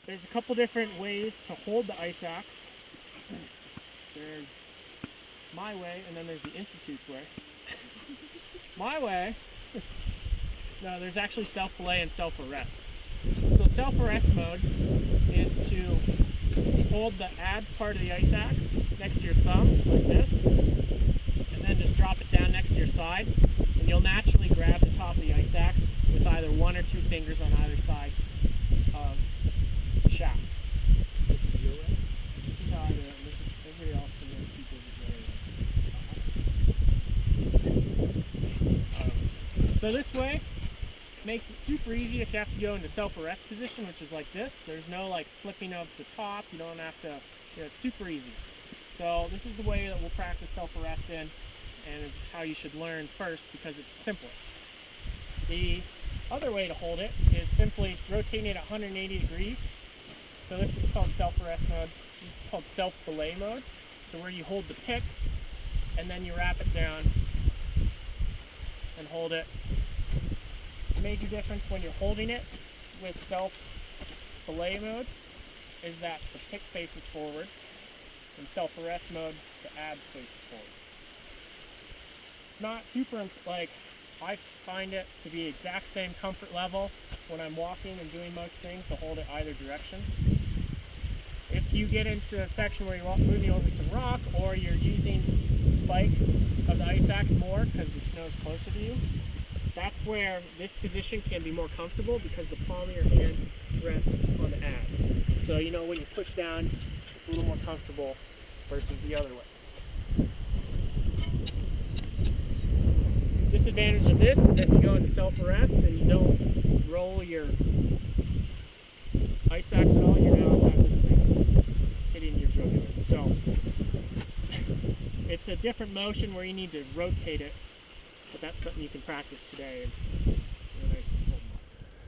There's a couple different ways to hold the ice axe. There's my way, and then there's the Institute's way. My way, no, there's actually self-belay and self-arrest. So self-arrest mode is to hold the adze part of the ice axe next to your thumb, like this, and then just drop it down next to your side, and you'll naturally grab the top of the ice axe with either one or two fingers on either side of the shaft. This is your way? This is how I do it. Everybody else can do people. So this way makes it super easy if you have to go into self-arrest position, which is like this. There's no like flipping of the top. You don't have to, it's super easy. So this is the way that we'll practice self-arrest in, and it's how you should learn first because it's simplest. The other way to hold it is simply rotating it 180 degrees. So this is called self-arrest mode. This is called self-belay mode. So where you hold the pick and then you wrap it down and hold it. The major difference when you're holding it with self-belay mode is that the pick faces forward. In self-arrest mode, the adze faces forward. It's not super, like, I find it to be exact same comfort level when I'm walking and doing most things to hold it either direction. If you get into a section where you're moving over some rock or you're using the spike of the ice axe more because the snow's closer to you, that's where this position can be more comfortable because the palm of your hand rests on the adze. So when you push down, it's a little more comfortable versus the other way. Disadvantage of this is if you go into self-arrest and you don't roll your ice axe at all, you're going to have this thing hitting your jugular. So it's a different motion where you need to rotate it, but that's something you can practice today.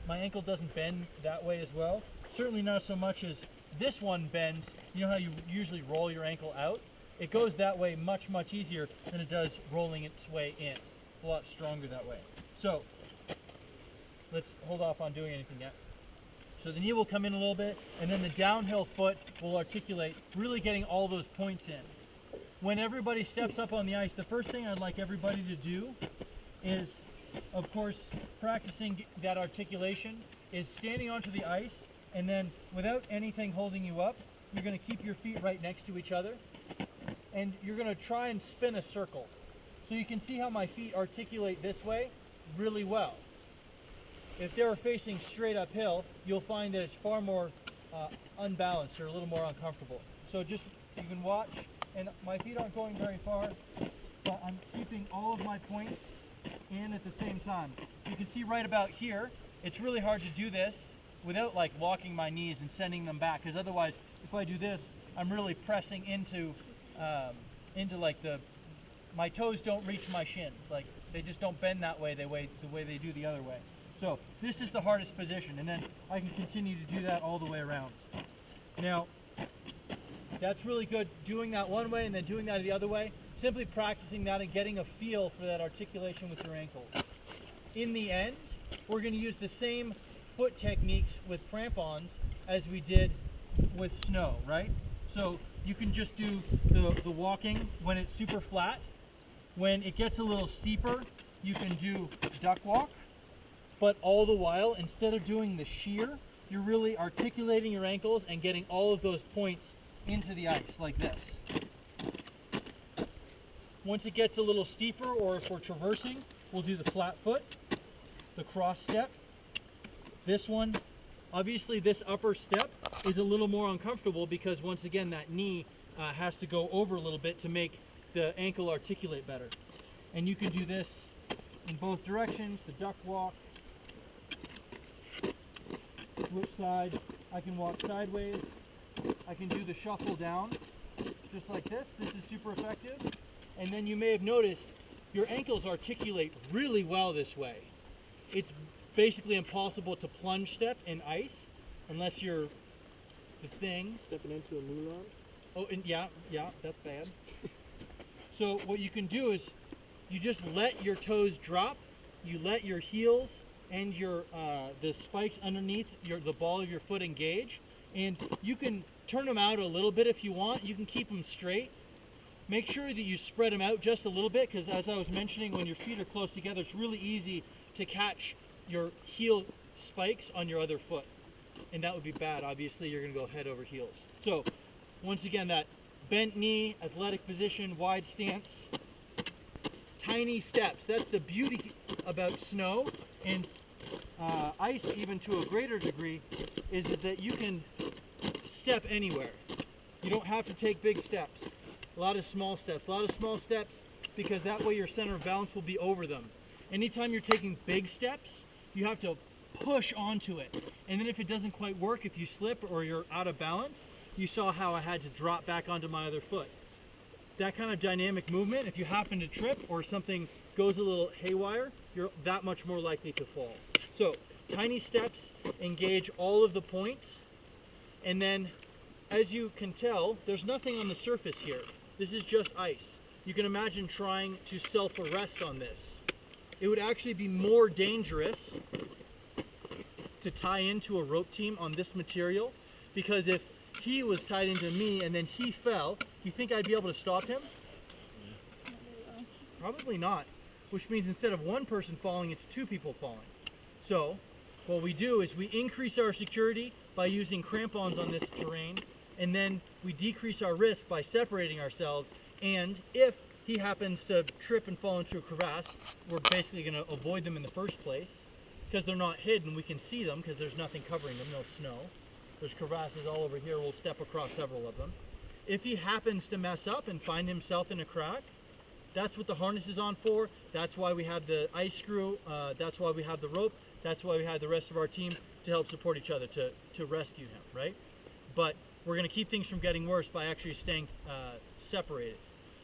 My ankle doesn't bend that way as well. Certainly not so much as this one bends. You know how you usually roll your ankle out? It goes that way much, much easier than it does rolling its way in. A lot stronger that way. So let's hold off on doing anything yet. So the knee will come in a little bit, and then the downhill foot will articulate, really getting all those points in. When everybody steps up on the ice, the first thing I'd like everybody to do is, of course, practicing that articulation, is standing onto the ice, and then without anything holding you up, you're going to keep your feet right next to each other, and you're going to try and spin a circle. So you can see how my feet articulate this way really well. If they're facing straight uphill, you'll find that it's far more unbalanced or a little more uncomfortable. So just, you can watch, and my feet aren't going very far, but I'm keeping all of my points in at the same time. You can see right about here, it's really hard to do this without like locking my knees and sending them back, because otherwise, if I do this, I'm really pressing into like my toes don't reach my shins. Like they just don't bend that way, the way they do the other way. So this is the hardest position, and then I can continue to do that all the way around. Now, that's really good doing that one way and then doing that the other way. Simply practicing that and getting a feel for that articulation with your ankles. In the end, we're going to use the same foot techniques with crampons as we did with snow, right? So you can just do the walking when it's super flat. When it gets a little steeper, you can do duck walk. But all the while, instead of doing the shear, you're really articulating your ankles and getting all of those points into the ice like this. Once it gets a little steeper, or if we're traversing, we'll do the flat foot, the cross step. This one, obviously this upper step is a little more uncomfortable because once again that knee has to go over a little bit to make the ankle articulate better. And you can do this in both directions, the duck walk. Which side? I can walk sideways. I can do the shuffle down, just like this. This is super effective. And then you may have noticed your ankles articulate really well this way. It's basically impossible to plunge step in ice unless you're the thing. Stepping into a moulin. Oh, and yeah, that's bad. So what you can do is you just let your toes drop. You let your heels and your the spikes underneath the ball of your foot engage, And you can turn them out a little bit if you want. You can keep them straight. Make sure that you spread them out just a little bit, because as I was mentioning, when your feet are close together, it's really easy to catch your heel spikes on your other foot. And that would be bad. Obviously, you're going to go head over heels. So, once again, that bent knee, athletic position, wide stance, tiny steps. That's the beauty about snow and ice, even to a greater degree, is that you can step anywhere. You don't have to take big steps. A lot of small steps because that way your center of balance will be over them. Anytime you're taking big steps, you have to push onto it. And then if it doesn't quite work, if you slip or you're out of balance, you saw how I had to drop back onto my other foot. That kind of dynamic movement, if you happen to trip or something goes a little haywire, you're that much more likely to fall. So, tiny steps, engage all of the points, and then, as you can tell, there's nothing on the surface here. This is just ice. You can imagine trying to self-arrest on this. It would actually be more dangerous to tie into a rope team on this material, because if he was tied into me and then he fell, you think I'd be able to stop him? Probably not. Which means instead of one person falling, it's two people falling. So what we do is we increase our security by using crampons on this terrain, and then we decrease our risk by separating ourselves. And if he happens to trip and fall into a crevasse, we're basically going to avoid them in the first place, because they're not hidden. We can see them because there's nothing covering them, no snow. There's crevasses all over here. We'll step across several of them. If he happens to mess up and find himself in a crack, that's what the harness is on for. That's why we have the ice screw. That's why we have the rope. That's why we have the rest of our team to help support each other to rescue him, right? But we're going to keep things from getting worse by actually staying separated.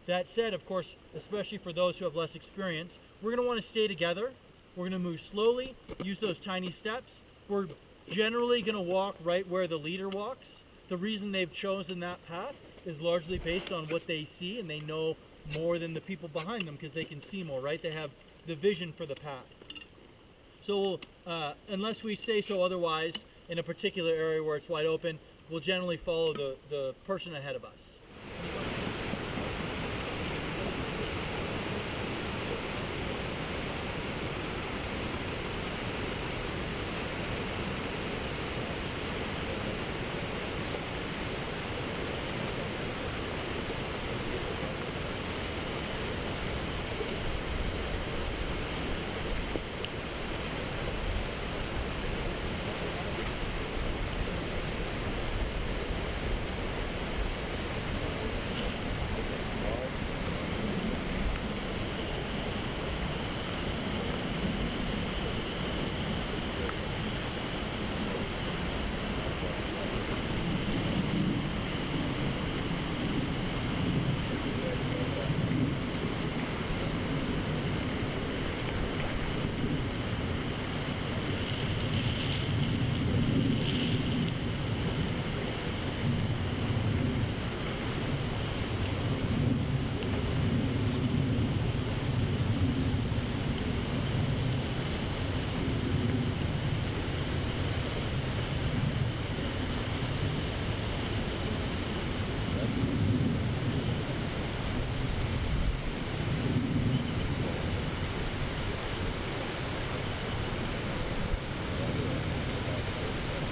That said, of course, especially for those who have less experience, we're going to want to stay together. We're going to move slowly, use those tiny steps. We're generally going to walk right where the leader walks. The reason they've chosen that path is largely based on what they see, and they know more than the people behind them because they can see more, right? They have the vision for the path. So unless we say so otherwise, in a particular area where it's wide open, we'll generally follow the person ahead of us.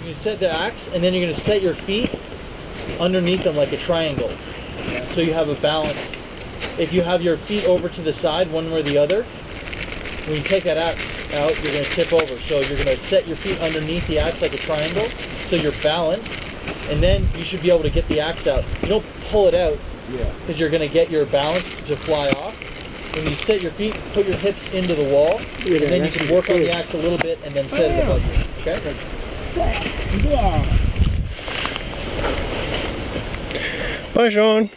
You set the axe, and then you're going to set your feet underneath them like a triangle, so you have a balance. If you have your feet over to the side, one way or the other, when you take that axe out, you're going to tip over. So you're going to set your feet underneath the axe like a triangle, so you're balanced, and then you should be able to get the axe out. You don't pull it out, because you're going to get your balance to fly off. When you set your feet, put your hips into the wall, and then you can work on the axe a little bit, and then set it above you. Okay? Yeah. Bye, Sean.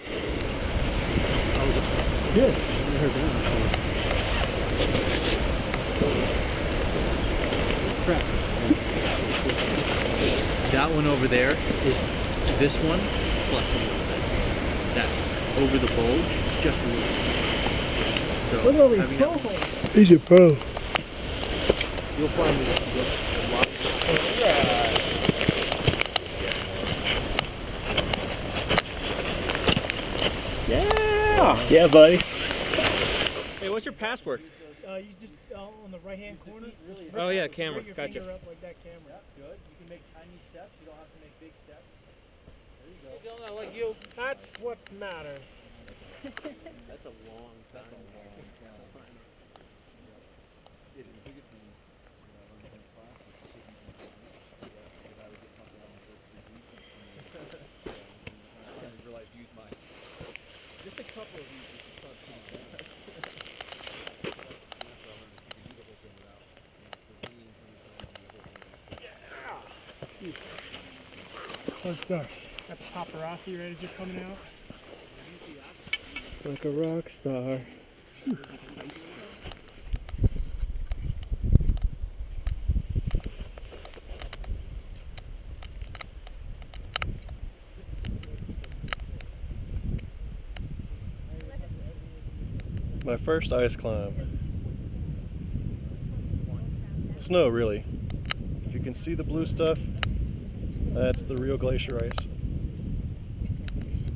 Good. That one over there is this one plus a little bit. That over the bulge is just a little bit. So Look at these pros. He's a pro. You'll find me a lot. Yeah! Yeah, buddy. Hey, what's your password? You just on the right-hand corner. Oh yeah, camera. Bring your Gotcha. finger up like that camera. Good. You can make tiny steps. You don't have to make big steps. There you go. Still not like you. That's what matters. That's a long time. Just a couple of these. Let's go. Got the paparazzi right as you're coming out. Like a rock star. My first ice climb. Snow, really. If you can see the blue stuff, that's the real glacier ice.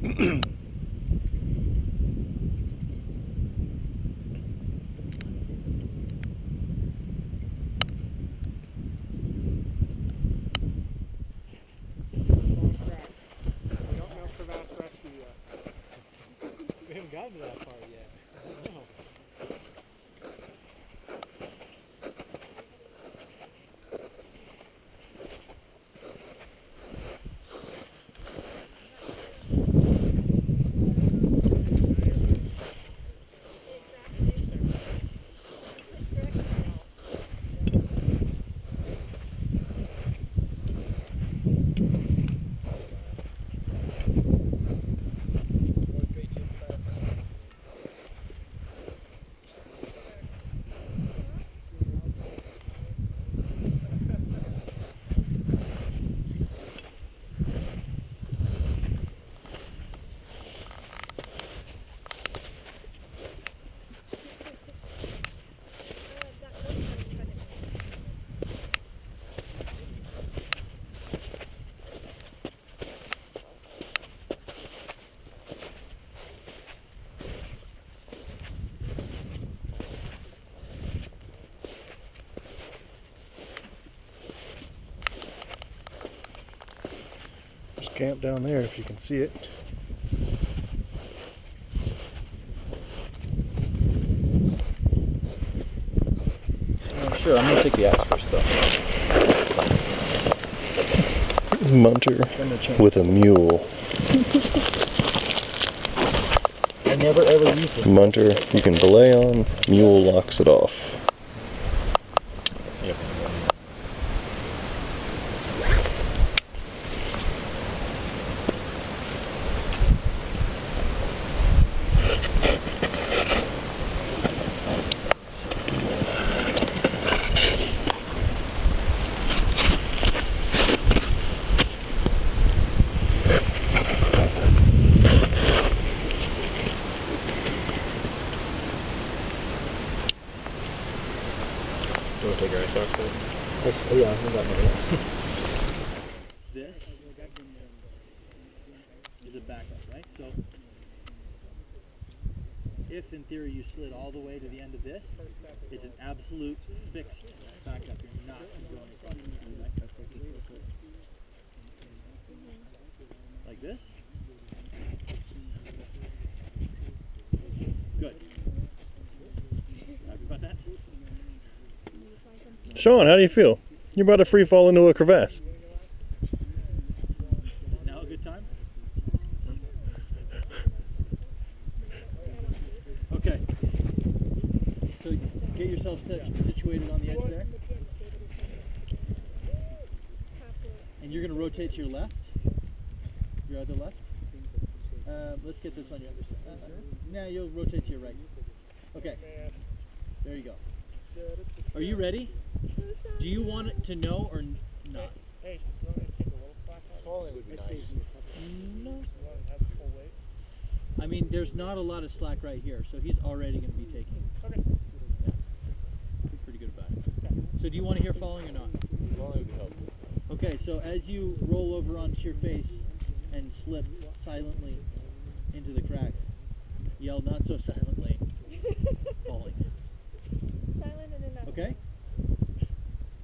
We don't know crevasse rescue yet. We haven't gotten to that far yet. No. Just camp down there if you can see it. Sure, I'm gonna take the axe first though. Munter with a mule. I never ever used this. Munter you can belay on, mule locks it off. Yep. You want to take your ice off? Yeah, I got my This is a backup, right? So, if in theory you slid all the way to the end of this, it's an absolute fixed backup. You're not going to go any farther. Like this. Good. Happy about that? Sean, how do you feel? You're about to free fall into a crevasse. Is now a good time? Okay. So get yourself situated on the edge there. And you're going to rotate to your left. Your other left. Let's get this on your other side. Nah, you'll rotate to your right. Okay. There you go. Are you ready? Do you want it to know or not? Hey, you want me to take a little slack off? Falling would be nice. No. You want to have full weight? I mean, there's not a lot of slack right here, so he's already going to be taking. Okay. Yeah. You're pretty good about it. So do you want to hear falling or not? Falling would be helpful. Okay, so as you roll over onto your face and slip silently into the crack, Yell not so silently. Falling. Silent and enough. Okay?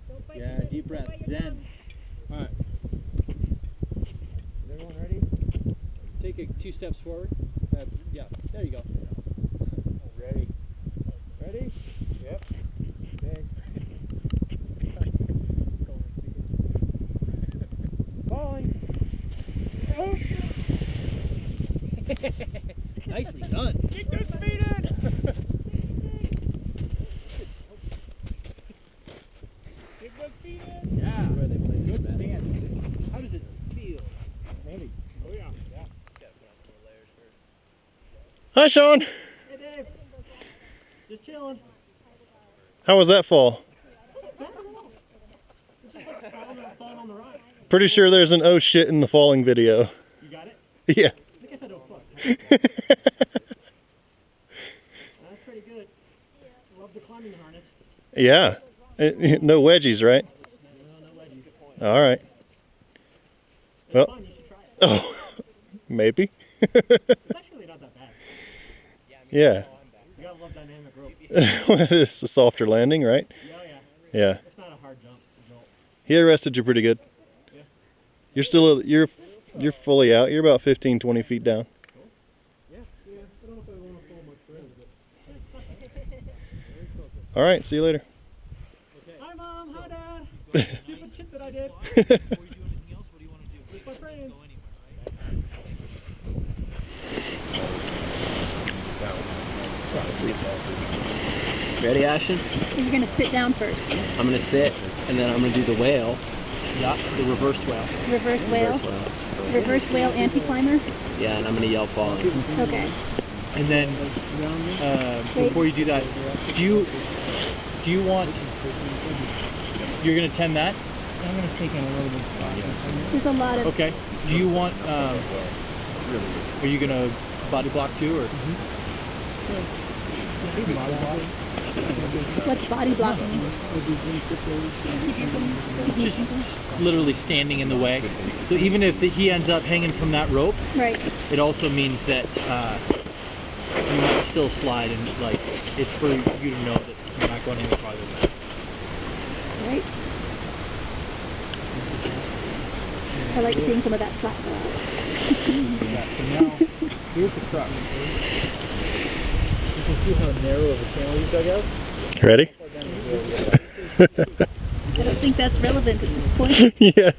Don't bite Yeah, your- deep don't breath. bite your Zen. tongue. Alright. Is everyone ready? Take it 2 steps forward. Yeah, there you go. Ready. Ready? Yep. Okay. Falling. Oh. Nicely done. Keep those feet in. Keep those feet in. Yeah. Good stance. How does it feel? Ready. Oh yeah. Yeah. Hi, Sean. Hey Dave. Just chilling. How was that fall? Falling on the rock. Pretty sure there's an oh shit in the falling video. You got it? Yeah. I think I said oh fuck. That's pretty good. Love the climbing harness. Yeah. No wedgies, right? No wedgies. All right. It's Well. fun. You should try it. Oh, maybe. It's actually not that bad. Yeah. You gotta love dynamic rope. It's a softer landing, right? Yeah, yeah. Yeah. It's not a hard jump. No. He arrested you pretty good. Yeah. You're still you're fully out. You're about 15, 20 feet down. Yeah. Yeah. I don't know if I want to fall much further, but All right. See you later. okay. Hi Mom. Hi Dad. Stupid shit that I did. Before you do anything else, what do you want to do? With my friend. Go anywhere, Ready, Ashton? You're gonna sit down first. I'm gonna sit, and then I'm gonna do the whale. Yeah. The reverse whale. Reverse whale. Reverse whale. Reverse whale anti-climber. Yeah, and I'm gonna yell falling. Okay. And then Wait. before you do that, do you want? You're gonna tend that. I'm gonna take in a little bit of spot. There's a lot of. Okay. Do you want? Are you gonna body block too, or? What's body blocking? Just literally standing in the way. So even if he ends up hanging from that rope, Right. it also means that you might still slide, and like it's for you to know that you're not going any farther than that. Right. I like seeing some of that flat ground. Yeah, so now here's the crux. You can see how narrow of a channel you dug out. Ready? I don't think that's relevant at this point. Yeah.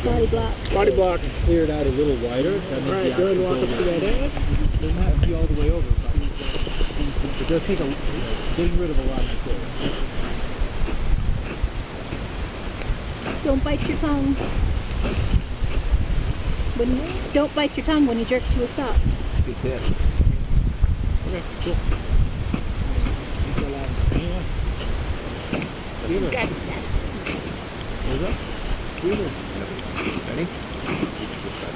Body block. Body block cleared out a little wider. That means Alright, go ahead and walk up to that edge. Doesn't have to be all the way over, but it does take getting rid of a lot of material. Don't bite your tongue. Don't bite your tongue when you jerk to a stop. Good tip. Okay, cool. Ready?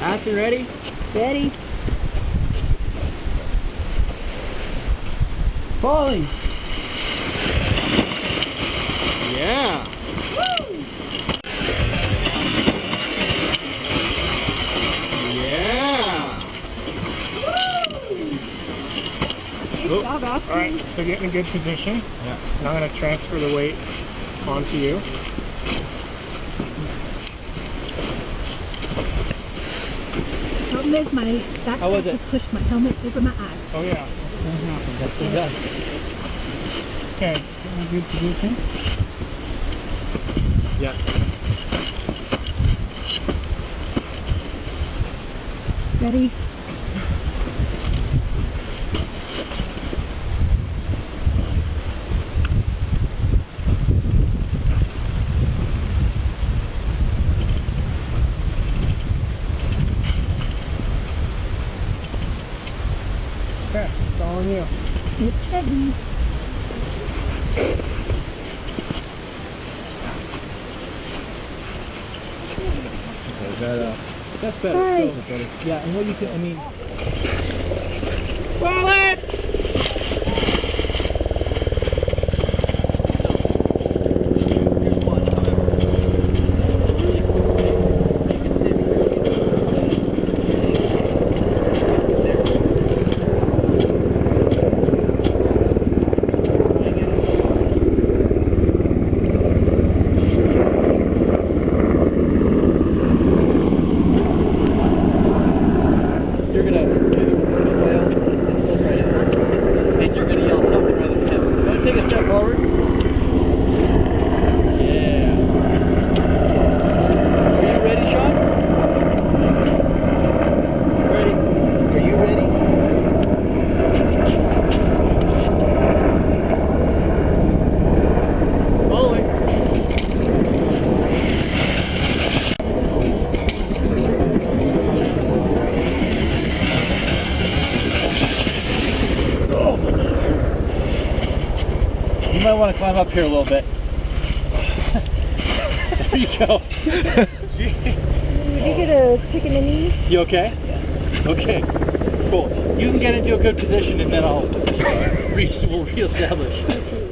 Ashton, ready? Ready? Falling. Yeah. Yeah. Good job, Austin. Alright, so get in a good position. Yeah. And I'm going to transfer the weight onto you. Problem is, my backpack How was it? has pushed my helmet over my eyes. Oh yeah. That's been done. Okay, get in a good position. Yeah. Ready? Okay, it's all on you. It's heavy. That's better. Right. That's better. Yeah, and what you can, I mean, here's one, however. Really quick might want to climb up here a little bit. There you go. Would you get a pick in the knee? You okay? Yeah. Okay. Cool. You can get into a good position and then we'll reestablish.